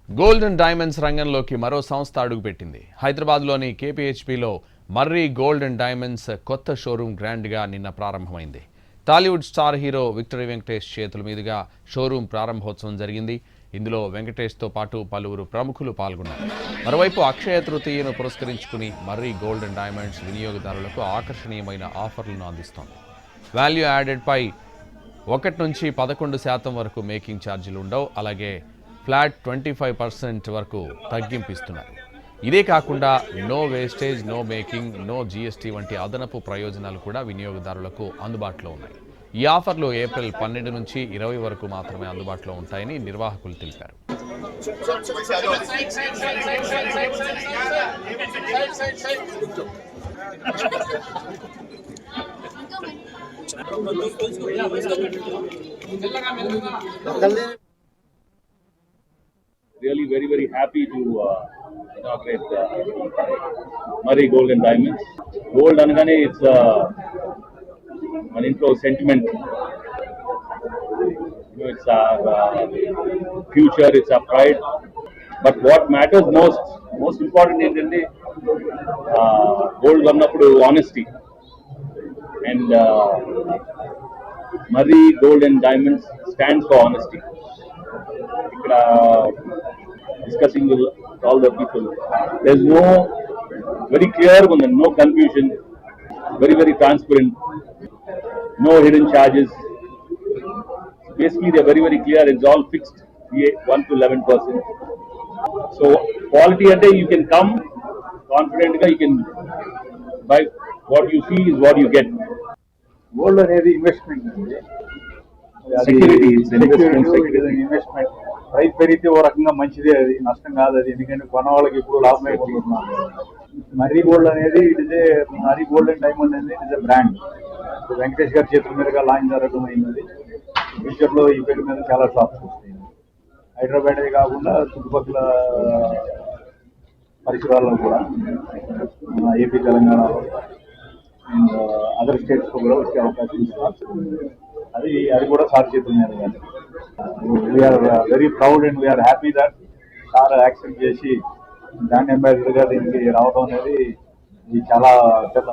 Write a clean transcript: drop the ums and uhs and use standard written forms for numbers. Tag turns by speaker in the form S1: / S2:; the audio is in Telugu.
S1: గోల్డ్ అండ్ డైమండ్స్ రంగంలోకి మరో సంస్థ అడుగుపెట్టింది. హైదరాబాద్లోని కేపీహెచ్పీలో మర్రి గోల్డ్ అండ్ డైమండ్స్ కొత్త షోరూమ్ గ్రాండ్గా నిన్న ప్రారంభమైంది. Tollywood star hero victory Venkatesh చేతుల మీదుగా షోరూమ్ ప్రారంభోత్సవం జరిగింది. ఇందులో వెంకటేష్తో పాటు పలువురు ప్రముఖులు పాల్గొన్నారు. మరోవైపు అక్షయ తృతీయను పురస్కరించుకుని మర్రి గోల్డ్ అండ్ డైమండ్స్ వినియోగదారులకు ఆకర్షణీయమైన ఆఫర్లను అందిస్తోంది. వాల్యూ యాడెడ్పై 1 నుంచి 11% వరకు మేకింగ్ ఛార్జీలు ఉండవు. అలాగే ఫ్లాట్ 25% వరకు తగ్గింపిస్తున్నారు. ఇదే కాకుండా no wastage, no making, no GST వంటి అదనపు ప్రయోజనాలు కూడా వినియోగదారులకు అందుబాటులో ఉన్నాయి. ఈ ఆఫర్లు ఏప్రిల్ 12 నుంచి 20 వరకు మాత్రమే అందుబాటులో ఉంటాయని నిర్వాహకులు తెలిపారు.
S2: Really very happy to inaugurate Murri Gold and Diamonds. Gold anagane it's an intro sentiment. It's our future, it's our pride. But what matters most important ఏంటంటే gold అన్నప్పుడు honesty. And Murri Gold and Diamonds stands for honesty. Discussing with all the people, there's no very clear one, no confusion, very transparent, no hidden charges. Basically they're very clear. It's all fixed 1 to 11%. So quality ante you can come confident ga, you can buy what you see is what you get.
S3: Gold అనేది ఇన్వెస్ట్మెంట్ అండి,
S2: Security is
S3: ఇన్వెస్ట్మెంట్. రైతు పెరిగితే ఓ రకంగా మంచిదే, అది నష్టం కాదు. అది ఎందుకంటే కొన్న వాళ్ళకి ఇప్పుడు లాభం అయిపోతున్నాం. మర్రి గోల్డ్ అనేది మర్రి గోల్డ్ అండ్ డైమండ్ అనేది it is a brand. Venkatesh గారి చేతుల మీదుగా లాంచ్ జరగడం అయినది. ఫ్యూచర్ లో ఈ పేరు మీద చాలా షాప్స్ వస్తాయి. హైదరాబాద్ కాకుండా చుట్టుపక్కల పరిసరాల్లో కూడా ఏపీ, తెలంగాణలో అండ్ అదర్ స్టేట్స్ లో కూడా వచ్చే అవకాశం ఉంది. అది కూడా సార్ చేతుల మీద కానీ we're very proud and we're happy that sir accept చేసి బ్రాండ్ అంబాసిడర్ గా దీనికి రావడం అనేది ఇది చాలా పెద్ద